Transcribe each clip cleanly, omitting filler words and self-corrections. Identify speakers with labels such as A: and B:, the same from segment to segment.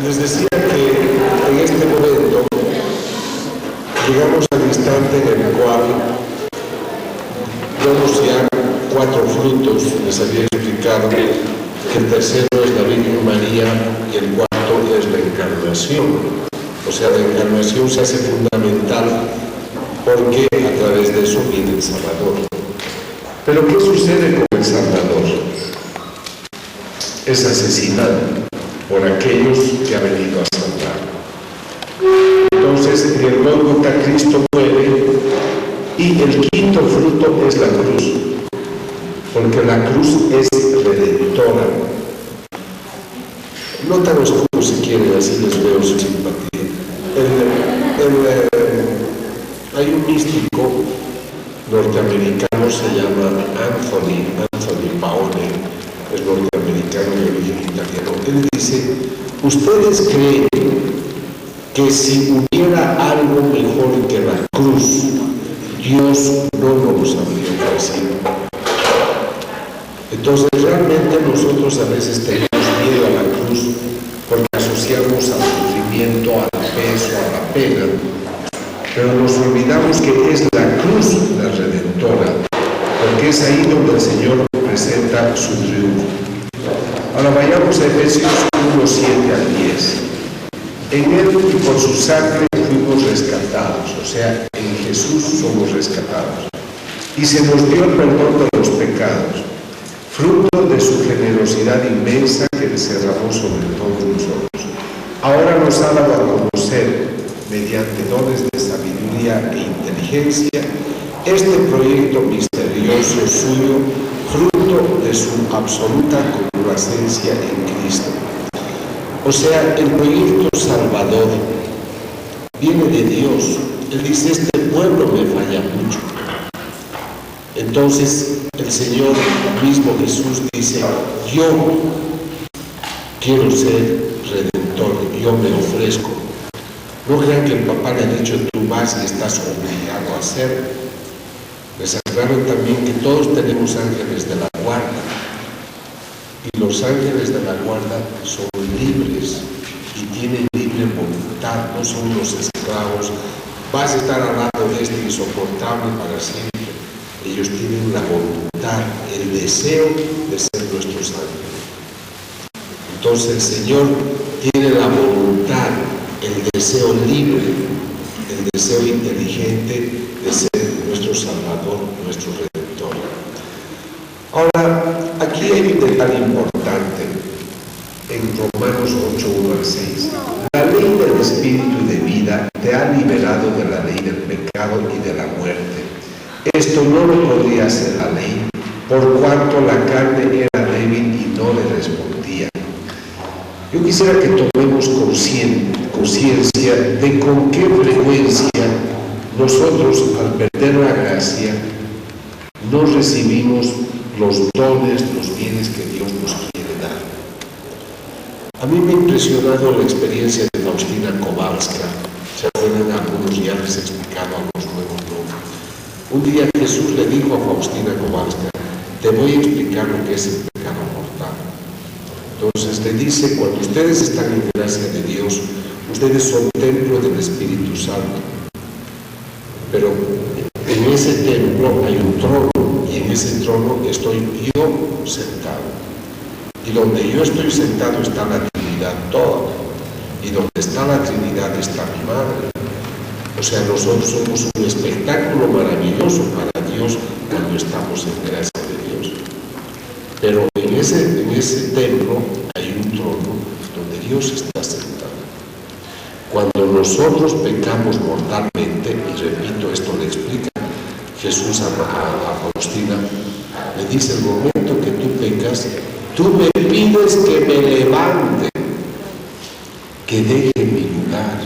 A: Les decía que en este momento llegamos al instante en el cual vemos ya 4 frutos. Les había explicado que el tercero es la Virgen María y el cuarto es la encarnación. O sea, la encarnación se hace fundamental porque a través de eso viene el Salvador. Pero ¿qué sucede con el Salvador? Es asesinado por aquellos que ha venido a salvar. Entonces, en el Gólgota Cristo muere y el quinto fruto es la cruz, porque la cruz es redentora. No tan oscuro si quieren, así les veo su simpatía. Hay un místico norteamericano, se llama Anthony Paone, es norteamericano de origen italiano. Él dice: ¿ustedes creen que si hubiera algo mejor que la cruz, Dios no nos habría ofrecido? Entonces realmente nosotros a veces tenemos miedo a la cruz porque asociamos al sufrimiento, al peso, a la pena, pero nos olvidamos que es la cruz la redentora, porque es ahí donde el Señor presenta su triunfo. Ahora vayamos a Efesios 1, 7 al 10. En Él y por su sangre fuimos rescatados, o sea, en Jesús somos rescatados, y se nos dio el perdón de los pecados, fruto de su generosidad inmensa que derramó sobre todos nosotros. Ahora nos ha dado a conocer, mediante dones de sabiduría e inteligencia, este proyecto misterioso suyo, fruto de su absoluta complacencia en Cristo. O sea, el proyecto salvador viene de Dios. Él dice: este pueblo me falla mucho. Entonces el Señor mismo Jesús dice: yo quiero ser redentor, yo me ofrezco. No crean que el papá le ha dicho: tú vas y estás obligado a hacerlo. Les aclaro también que todos tenemos ángeles de la guarda, y los ángeles de la guarda son libres y tienen libre voluntad, no son unos esclavos. Vas a estar al lado de este insoportable para siempre. Ellos tienen la voluntad, el deseo de ser nuestros ángeles. Entonces el Señor tiene la voluntad, el deseo libre, el deseo inteligente de ser nuestro Salvador, nuestro Redentor. Ahora, aquí hay un detalle importante en Romanos 8, 1 al 6. La ley del Espíritu y de vida te ha liberado de la ley del pecado y de la muerte. Esto no lo podría hacer la ley, por cuanto la carne era débil y no le respondía. Yo quisiera que tomemos conciencia de con qué frecuencia nosotros, al perder la gracia, no recibimos los dones, los bienes que Dios nos quiere dar. A mí me ha impresionado la experiencia de Faustina Kowalska. Se acuerdan, algunos ya les he explicado a los nuevos nombres. Un día Jesús le dijo a Faustina Kowalska: te voy a explicar lo que es el pecado mortal. Entonces le dice: cuando ustedes están en gracia de Dios, ustedes son templo del Espíritu Santo. Pero en ese templo hay un trono, y en ese trono estoy yo sentado. Y donde yo estoy sentado está la Trinidad toda. Y donde está la Trinidad está mi Madre. O sea, nosotros somos un espectáculo maravilloso para Dios cuando estamos en gracia de Dios. Pero en ese templo hay un trono donde Dios está sentado. Cuando nosotros pecamos mortalmente, y repito, esto le explica Jesús a Faustina, le dice: el momento que tú pecas, tú me pides que me levante, que deje mi lugar,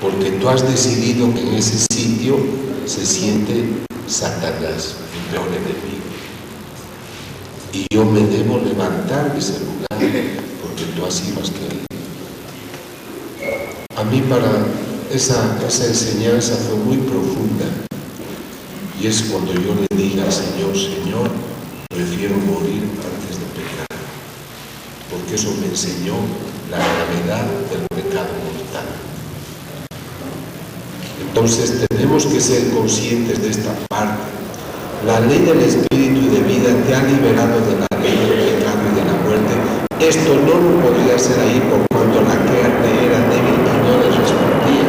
A: porque tú has decidido que en ese sitio se siente Satanás, mi peor enemigo. Y yo me debo levantar de ese lugar, porque tú así lo has querido. A mí para esa enseñanza fue muy profunda. Y es cuando yo le dije al Señor: Señor, prefiero morir antes de pecar. Porque eso me enseñó la gravedad del pecado mortal. Entonces tenemos que ser conscientes de esta parte. La ley del Espíritu y de vida te ha liberado de la ley del pecado y de la muerte. Esto no lo podría hacer ahí por cuanto la carne era débil y no les respondía.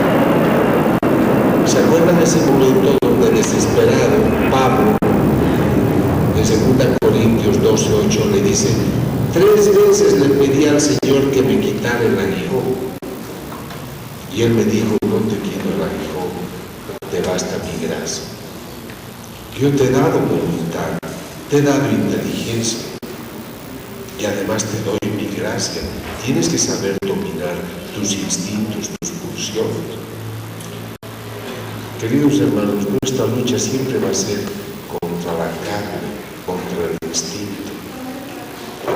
A: ¿Se acuerdan de ese momento donde desesperado Pablo, de 2 Corintios 12:8, le dice: 3 veces le pedí al Señor que me quitara el aguijón? Y él me dijo: no te quito el aguijón, te basta mi gracia. Yo te he dado voluntad, te he dado inteligencia y además te doy mi gracia. Tienes que saber dominar tus instintos, tus pulsiones. Queridos hermanos, nuestra lucha siempre va a ser contra la carne, contra el instinto.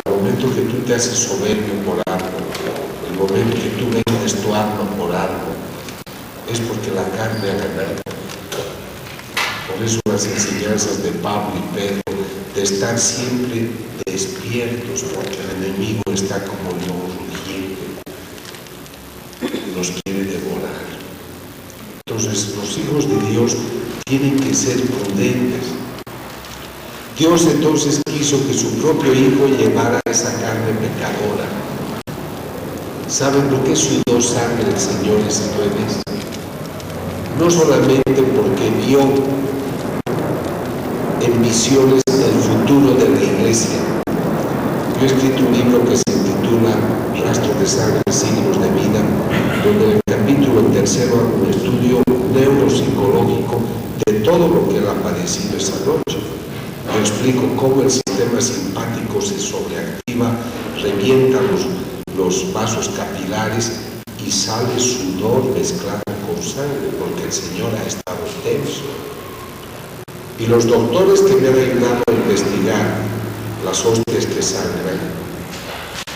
A: El momento que tú te haces soberbio por algo, el momento que tú vendes tu alma por algo, es porque la carne ha ganado. Por eso las enseñanzas de Pablo y Pedro de estar siempre despiertos, porque el enemigo está como león rugiente, nos quiere devorar. Entonces los hijos de Dios tienen que ser prudentes. Dios entonces quiso que su propio Hijo llevara esa carne pecadora. ¿Saben por qué sudó sangre el Señor ese jueves? No solamente porque vio en visiones el futuro de la iglesia. Yo he escrito un libro que se titula Rastros de sangre, signos de vida, donde en el capítulo 3 hago un estudio neuropsicológico de todo lo que él ha padecido esa noche. Yo explico cómo el sistema simpático se sobreactiva, revienta los vasos capilares y sale sudor mezclado con sangre, porque el Señor ha estado tenso. Y los doctores que me han ayudado a investigar las hostias que sangran,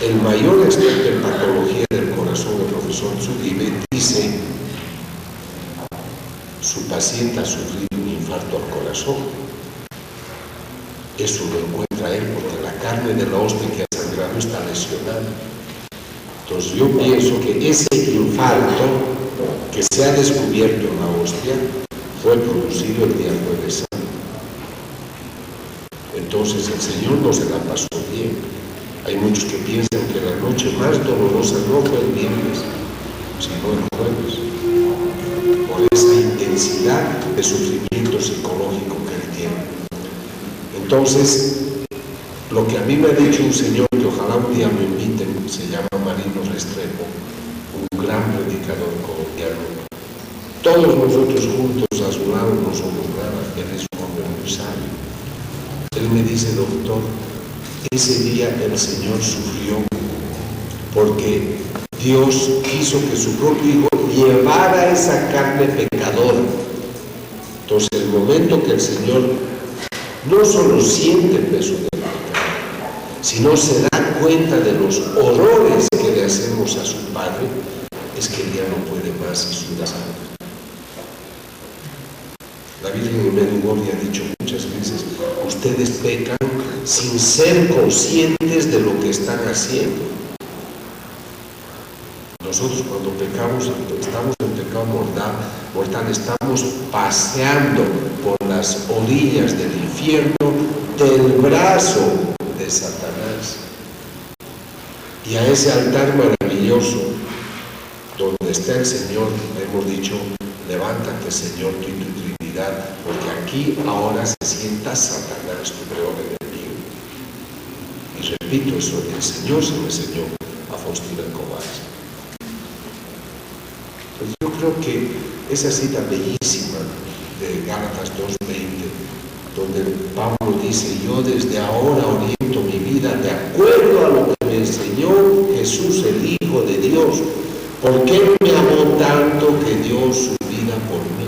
A: el mayor experto en patología del corazón, el profesor Zuribe, dice: su paciente ha sufrido un infarto al corazón. Eso lo encuentra él porque la carne de la hostia que ha sangrado está lesionada. Entonces yo pienso que ese infarto que se ha descubierto en la hostia fue producido el día jueves santo. Entonces el Señor no se la pasó bien. Hay muchos que piensan que la noche más dolorosa no fue el viernes, sino el jueves, por esa intensidad de sufrimiento psicológico que él tiene. Entonces, lo que a mí me ha dicho un señor, que ojalá un día me inviten, se llama Marino Restrepo, un gran predicador colombiano. Todos nosotros juntos a su lado no somos nada, él es un hombre muy sabio. Él me dice: doctor, ese día el Señor sufrió porque Dios quiso que su propio Hijo llevara esa carne pecadora. Entonces, el momento que el Señor no solo siente el peso del pecado, sino se da cuenta de los horrores que le hacemos a su Padre, es que él ya no puede más y suda sangre. La Virgen en Medjugorje ha dicho muchas veces: ustedes pecan sin ser conscientes de lo que están haciendo. Nosotros cuando pecamos, estamos en pecado mortal, estamos paseando por las orillas del infierno del brazo de Satanás. Y a ese altar maravilloso donde está el Señor, le hemos dicho: levántate, Señor, tú y tu Trinidad, porque aquí ahora se sienta Satanás, tu peor enemigo. Y repito, eso el Señor se lo enseñó a Faustina Kovács. Pues yo creo que esa cita bellísima de Gálatas 2:20, donde Pablo dice: yo desde ahora oriento mi vida de acuerdo a lo que me enseñó Jesús, el Hijo de Dios, porque Él me amó tanto que dio su vida por mí.